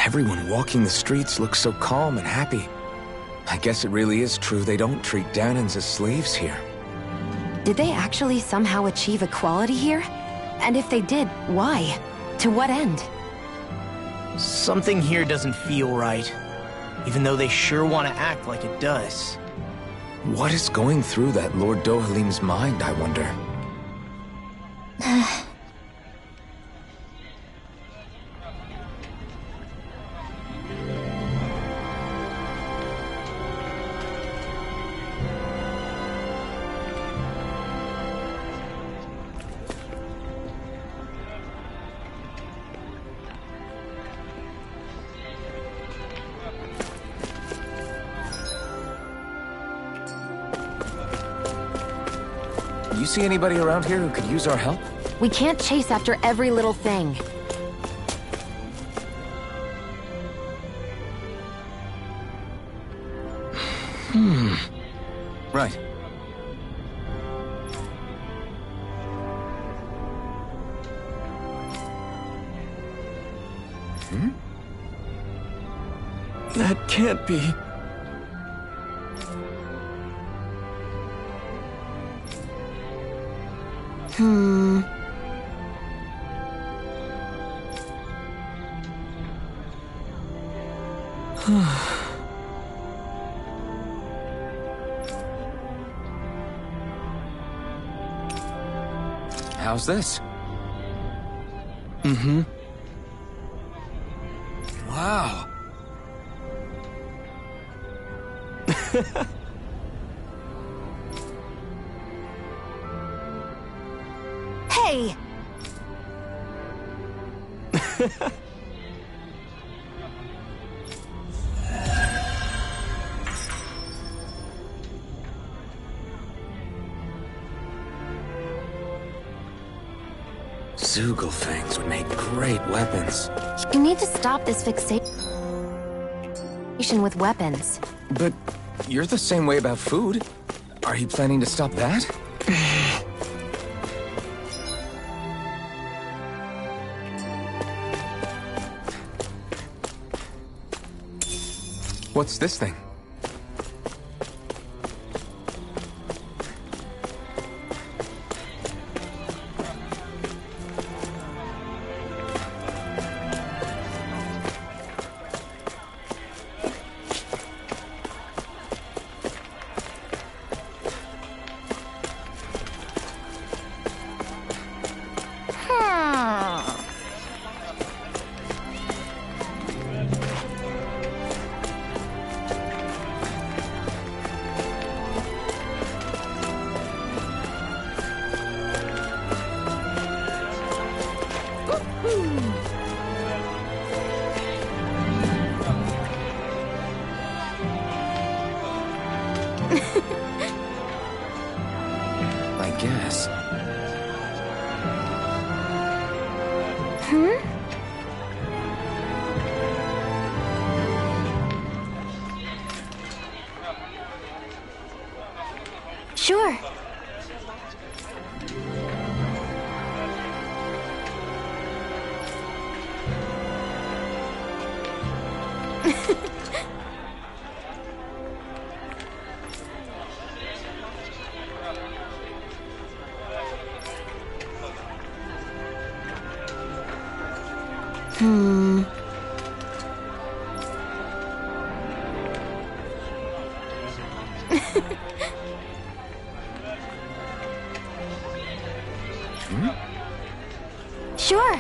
Everyone walking the streets looks so calm and happy. I guess it really is true they don't treat Dahnans as slaves here. Did they actually somehow achieve equality here? And if they did, why? To what end? Something here doesn't feel right, even though they sure want to act like it does. What is going through that Lord Dohalim's mind, I wonder? You see anybody around here who could use our help? We can't chase after every little thing. Right. That can't be. How's this? Wow. Hey! Zugelfangs would make great weapons. You need to stop this fixation with weapons. But you're the same way about food. Are you planning to stop that? What's this thing? I guess. Sure. Sure.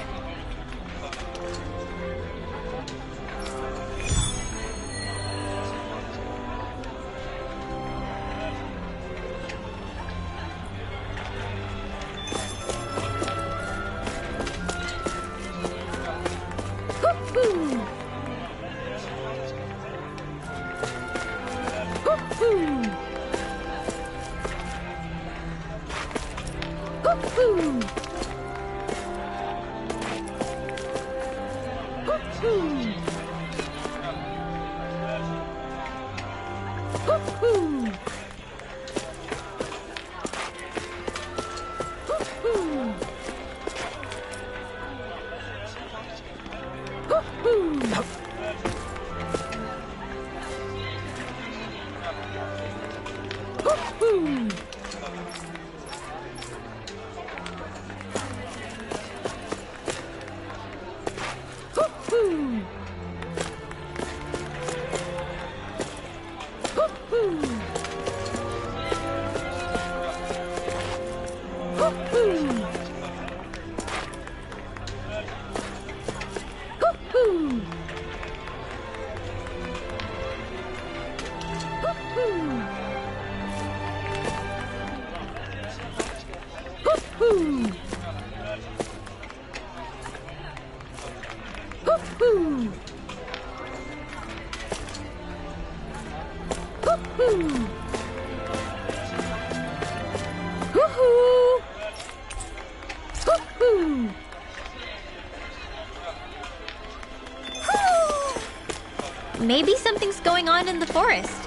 Maybe something's going on in the forest.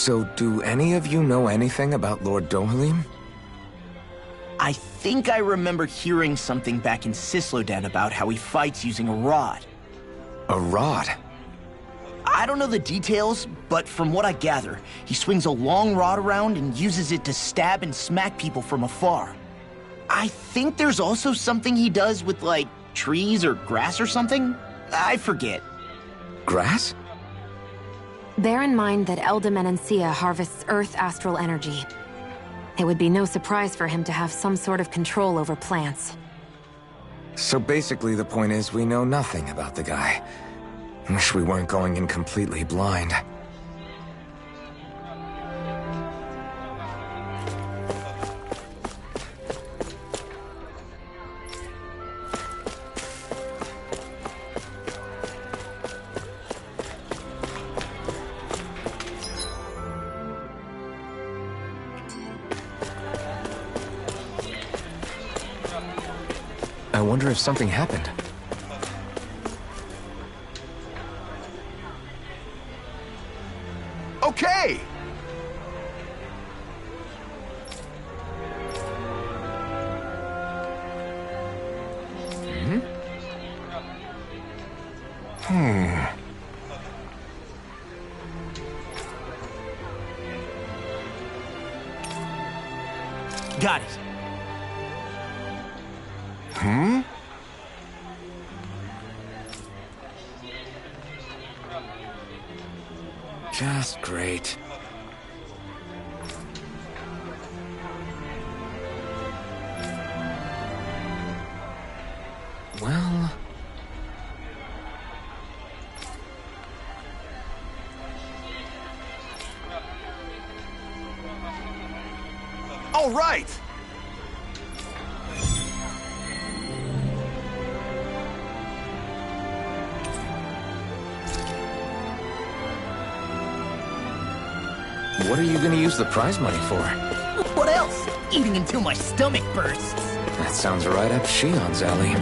So, do any of you know anything about Lord Dohalim? I think I remember hearing something back in Sisloden about how he fights using a rod. A rod? I don't know the details, but from what I gather, he swings a long rod around and uses it to stab and smack people from afar. I think there's also something he does with, like, trees or grass or something? I forget. Grass? Bear in mind that Eldimenencia harvests Earth astral energy. It would be no surprise for him to have some sort of control over plants. So basically the point is we know nothing about the guy. Wish we weren't going in completely blind. I wonder if something happened. Okay! Got it. Just great. Well... All right! What are you gonna use the prize money for? What else? Eating until my stomach bursts. That sounds right up Shion's alley.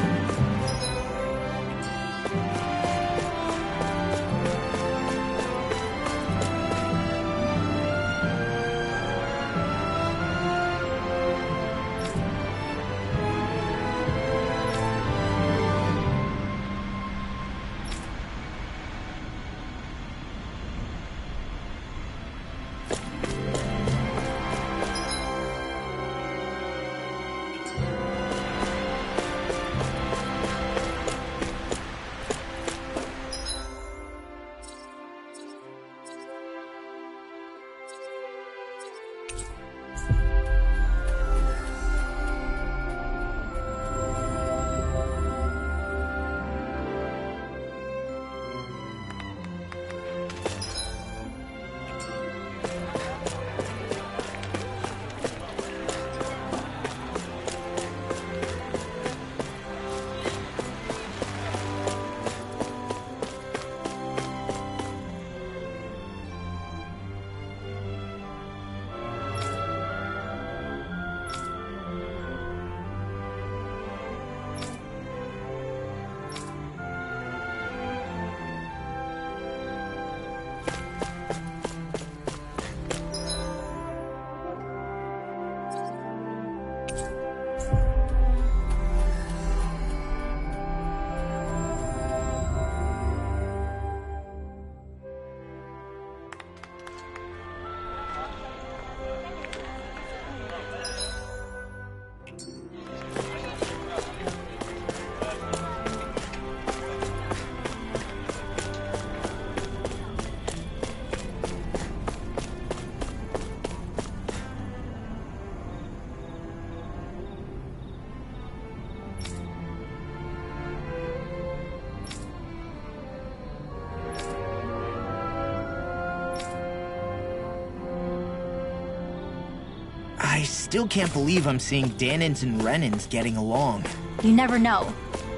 I still can't believe I'm seeing Danins and Renins getting along. You never know.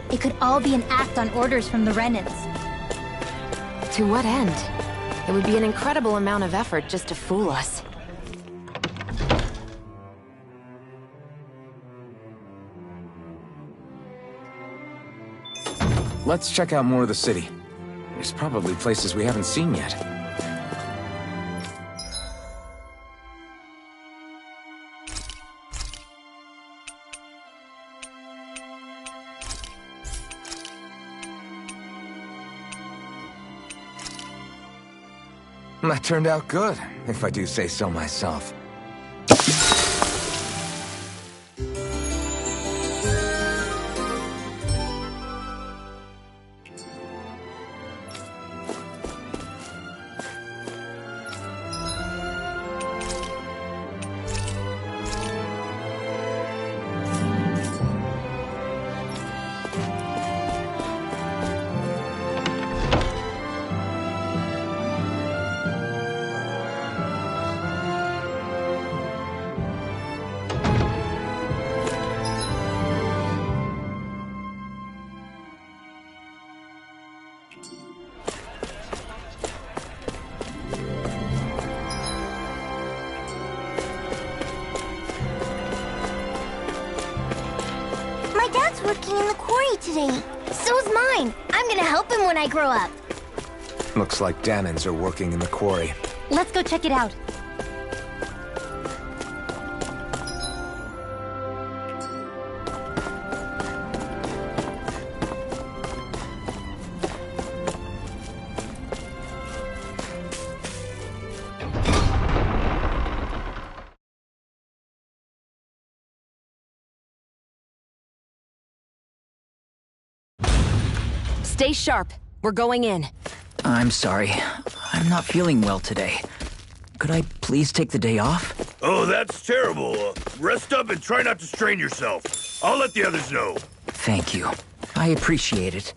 It could all be an act on orders from the Renins. To what end? It would be an incredible amount of effort just to fool us. Let's check out more of the city. There's probably places we haven't seen yet. That turned out good, if I do say so myself. My dad's working in the quarry today. So's mine. I'm gonna help him when I grow up. Looks like Danins are working in the quarry. Let's go check it out. Stay sharp. We're going in. I'm sorry. I'm not feeling well today. Could I please take the day off? Oh, that's terrible. Rest up and try not to strain yourself. I'll let the others know. Thank you. I appreciate it.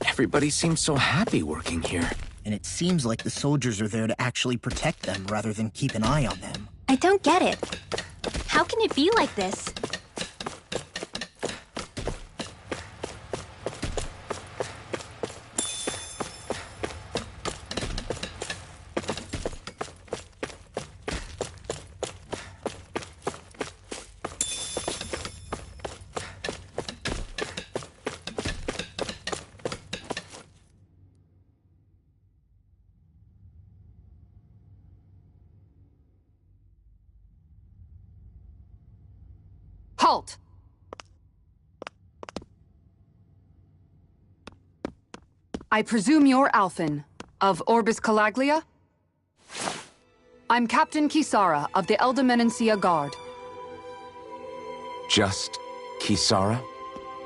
Everybody seems so happy working here. And it seems like the soldiers are there to actually protect them rather than keep an eye on them. I don't get it. How can it be like this? Halt! I presume you're Alphen, of Orbis Calaglia? I'm Captain Kisara of the Eldemenencia Guard. Just Kisara?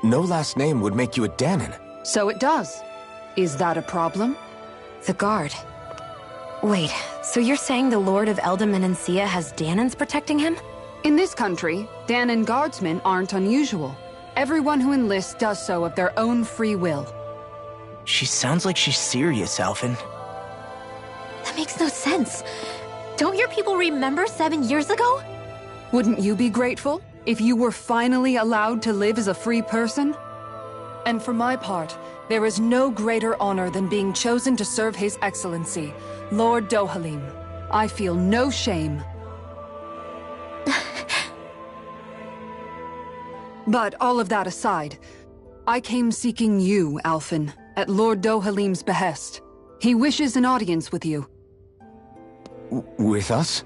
No last name would make you a Danin. So it does. Is that a problem? The guard. Wait, so you're saying the Lord of Eldemenencia has Danins protecting him? In this country, Danin guardsmen aren't unusual. Everyone who enlists does so of their own free will. She sounds like she's serious, Alphen. That makes no sense. Don't your people remember 7 years ago? Wouldn't you be grateful if you were finally allowed to live as a free person? And for my part, there is no greater honor than being chosen to serve His Excellency, Lord Dohalim. I feel no shame. But all of that aside, I came seeking you, Alphen, at Lord Dohalim's behest. He wishes an audience with you. With us?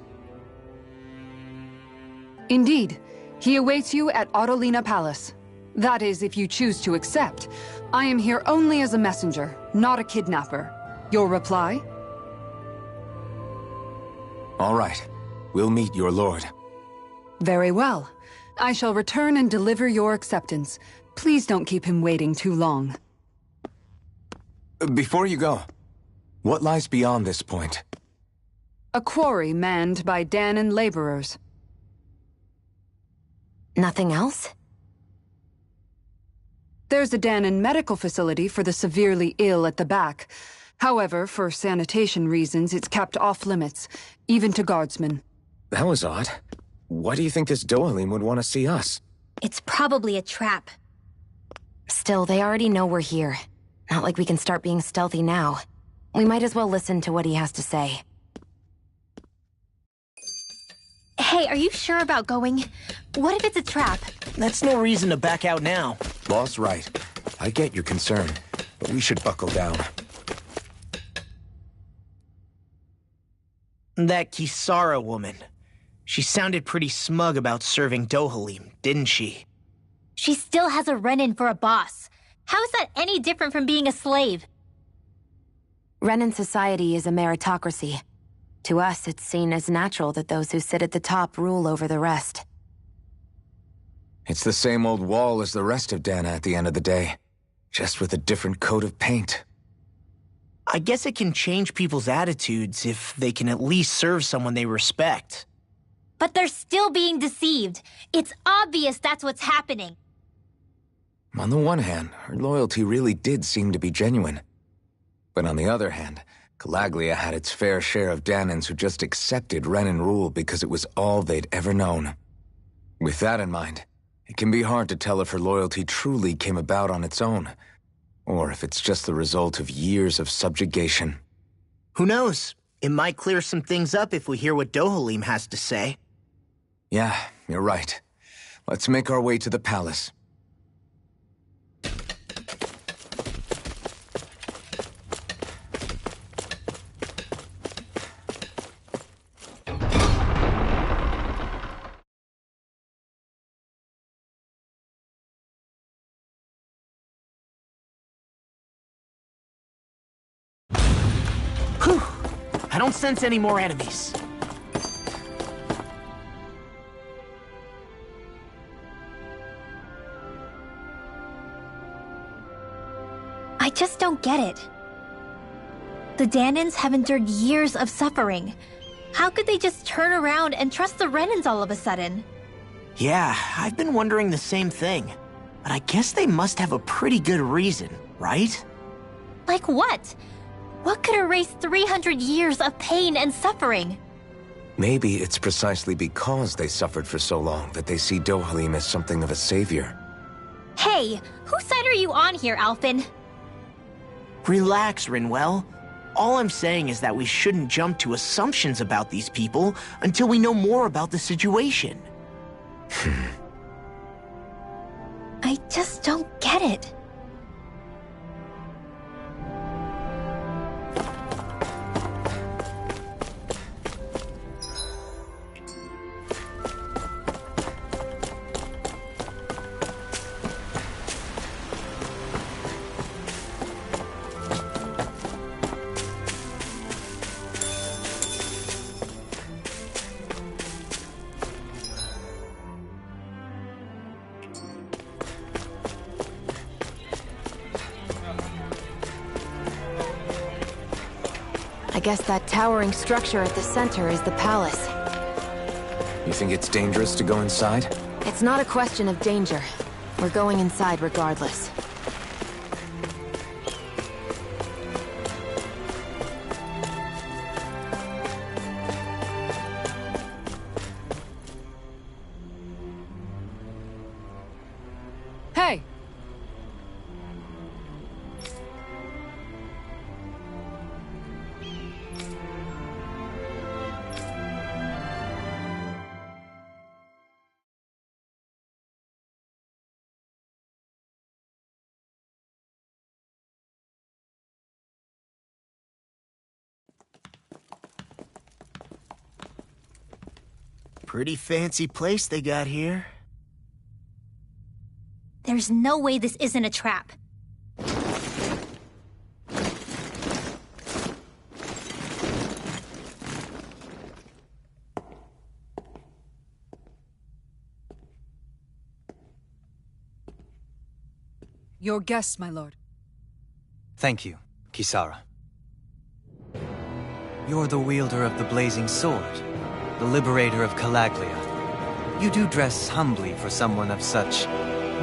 Indeed. He awaits you at Autolina Palace. That is, if you choose to accept. I am here only as a messenger, not a kidnapper. Your reply? All right. We'll meet your lord. Very well. I shall return and deliver your acceptance. Please don't keep him waiting too long. Before you go, what lies beyond this point? A quarry manned by Danon laborers. Nothing else? There's a Danon medical facility for the severely ill at the back. However, for sanitation reasons, it's kept off-limits, even to guardsmen. That was odd. Why do you think this Dohalim would want to see us? It's probably a trap. Still, they already know we're here. Not like we can start being stealthy now. We might as well listen to what he has to say. Hey, are you sure about going? What if it's a trap? That's no reason to back out now. Boss right. I get your concern, but we should buckle down. That Kisara woman. She sounded pretty smug about serving Dohalim, didn't she? She still has a run-in for a boss. How is that any different from being a slave? Renan society is a meritocracy. To us, it's seen as natural that those who sit at the top rule over the rest. It's the same old wall as the rest of Dana at the end of the day, just with a different coat of paint. I guess it can change people's attitudes if they can at least serve someone they respect. But they're still being deceived. It's obvious that's what's happening. On the one hand, her loyalty really did seem to be genuine. But on the other hand, Calaglia had its fair share of Danans who just accepted Renan rule because it was all they'd ever known. With that in mind, it can be hard to tell if her loyalty truly came about on its own, or if it's just the result of years of subjugation. Who knows? It might clear some things up if we hear what Dohalim has to say. Yeah, you're right. Let's make our way to the palace. Whew! I don't sense any more enemies. I just don't get it. The Danans have endured years of suffering. How could they just turn around and trust the Renans all of a sudden? Yeah, I've been wondering the same thing. But I guess they must have a pretty good reason, right? Like what? What could erase 300 years of pain and suffering? Maybe it's precisely because they suffered for so long that they see Dohalim as something of a savior. Hey, whose side are you on here, Alphen? Relax, Rinwell. All I'm saying is that we shouldn't jump to assumptions about these people until we know more about the situation. I just don't get it. I guess that towering structure at the center is the palace. You think it's dangerous to go inside? It's not a question of danger. We're going inside regardless. Hey! Pretty fancy place they got here. There's no way this isn't a trap. Your guests, my lord. Thank you. Kisara. You're the wielder of the blazing sword, the liberator of Calaglia. You do dress humbly for someone of such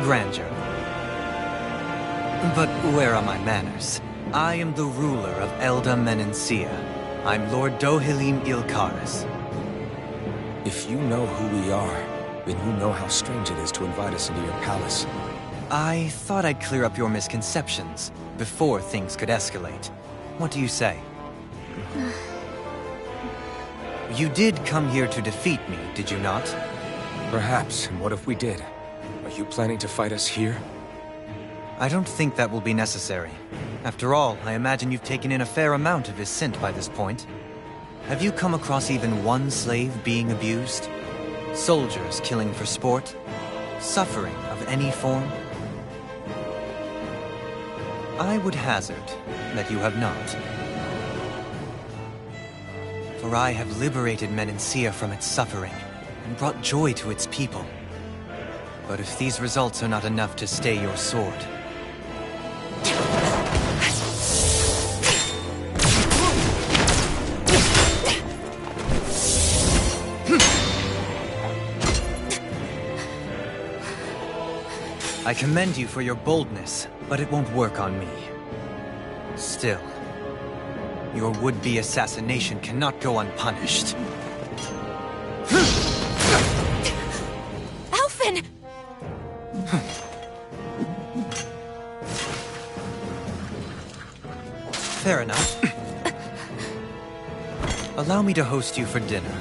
grandeur. But where are my manners? I am the ruler of Elda Menencia. I'm Lord Dohilim Ilkaris. If you know who we are, then you know how strange it is to invite us into your palace. I thought I'd clear up your misconceptions before things could escalate. What do you say? You did come here to defeat me, did you not? Perhaps, and what if we did? Are you planning to fight us here? I don't think that will be necessary. After all, I imagine you've taken in a fair amount of his scent by this point. Have you come across even one slave being abused? Soldiers killing for sport? Suffering of any form? I would hazard that you have not. For I have liberated Menencia from its suffering and brought joy to its people. But if these results are not enough to stay your sword... I commend you for your boldness, but it won't work on me. Still, your would-be assassination cannot go unpunished. Alphen! Fair enough. Allow me to host you for dinner.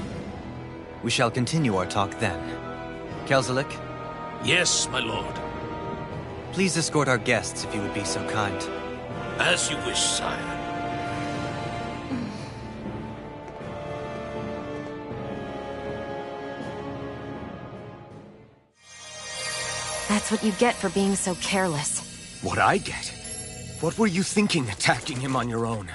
We shall continue our talk then. Kelzelik? Yes, my lord. Please escort our guests if you would be so kind. As you wish, sire. That's what you get for being so careless. What I get? What were you thinking attacking him on your own?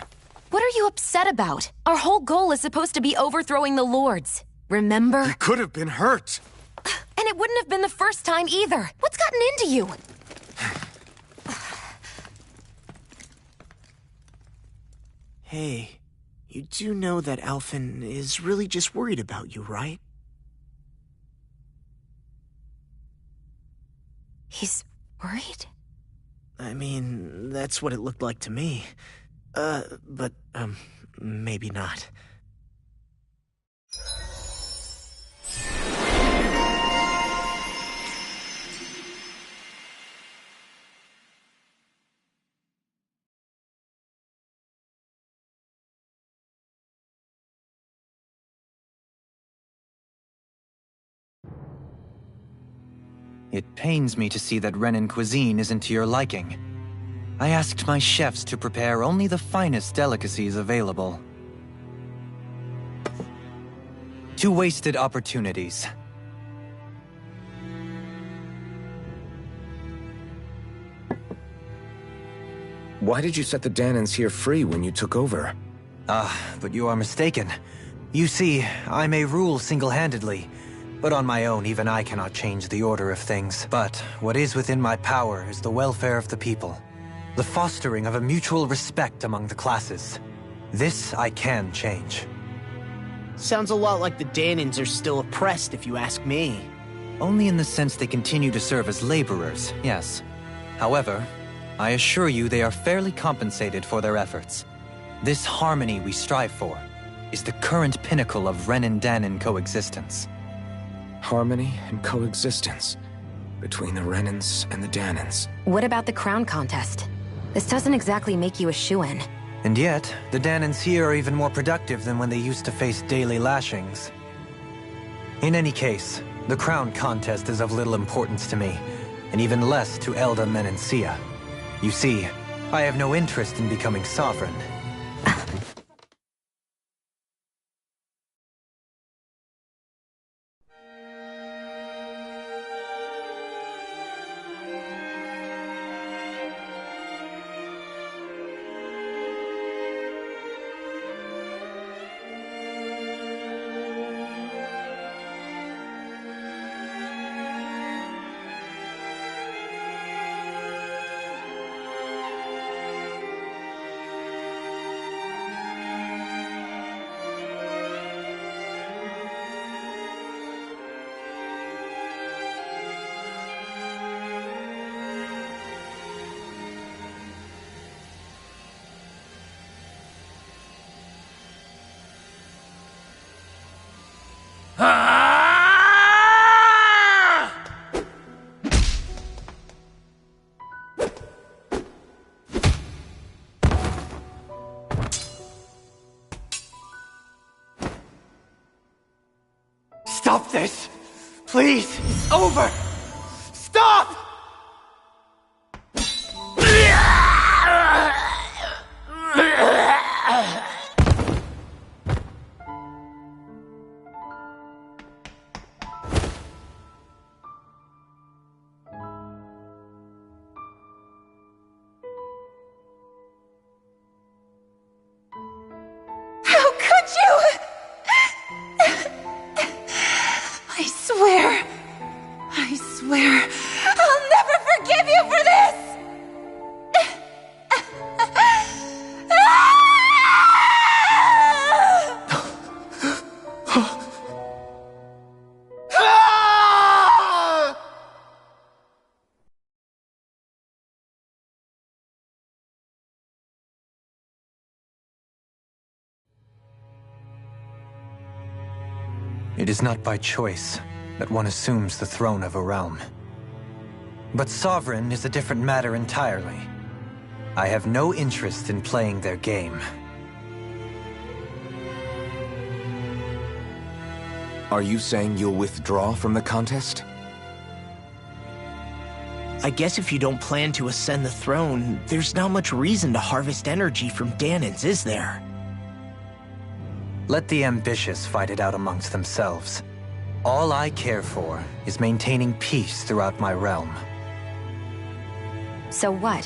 What are you upset about? Our whole goal is supposed to be overthrowing the Lords. Remember? He could have been hurt. And it wouldn't have been the first time either. What's gotten into you? Hey, you do know that Alphen is really just worried about you, right? He's worried? I mean, that's what it looked like to me. But maybe not. It pains me to see that Renan cuisine isn't to your liking. I asked my chefs to prepare only the finest delicacies available. 2 wasted opportunities. Why did you set the Danans here free when you took over? But you are mistaken. You see, I may rule single-handedly, but on my own, even I cannot change the order of things. But what is within my power is the welfare of the people. The fostering of a mutual respect among the classes. This I can change. Sounds a lot like the Danans are still oppressed, if you ask me. Only in the sense they continue to serve as laborers, yes. However, I assure you they are fairly compensated for their efforts. This harmony we strive for is the current pinnacle of Renan-Danan coexistence. Harmony and coexistence between the Renans and the Danans. What about the crown contest? This doesn't exactly make you a shoo-in. And yet, the Danans here are even more productive than when they used to face daily lashings. In any case, the crown contest is of little importance to me, and even less to Elda Menencia. You see, I have no interest in becoming sovereign. this! Please! It's over! Stop! How could you? I swear, I'll never forgive you for this! It is not by choice that one assumes the throne of a realm. But sovereign is a different matter entirely. I have no interest in playing their game. Are you saying you'll withdraw from the contest? I guess if you don't plan to ascend the throne, there's not much reason to harvest energy from Danans, is there? Let the ambitious fight it out amongst themselves. All I care for is maintaining peace throughout my realm. So what?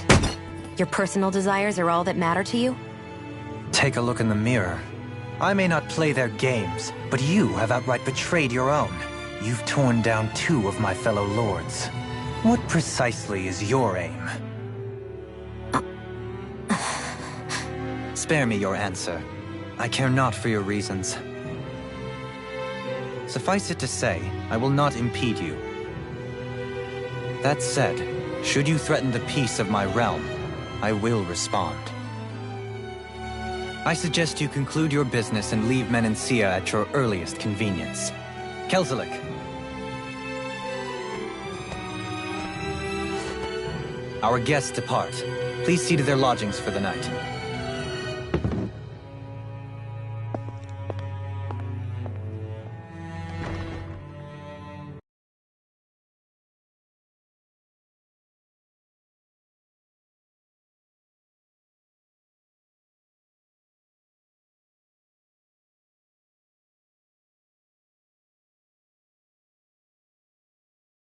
Your personal desires are all that matter to you? Take a look in the mirror. I may not play their games, but you have outright betrayed your own. You've torn down 2 of my fellow lords. What precisely is your aim? Spare me your answer. I care not for your reasons. Suffice it to say, I will not impede you. That said, should you threaten the peace of my realm, I will respond. I suggest you conclude your business and leave Menancia at your earliest convenience. Kelzelik. Our guests depart. Please see to their lodgings for the night.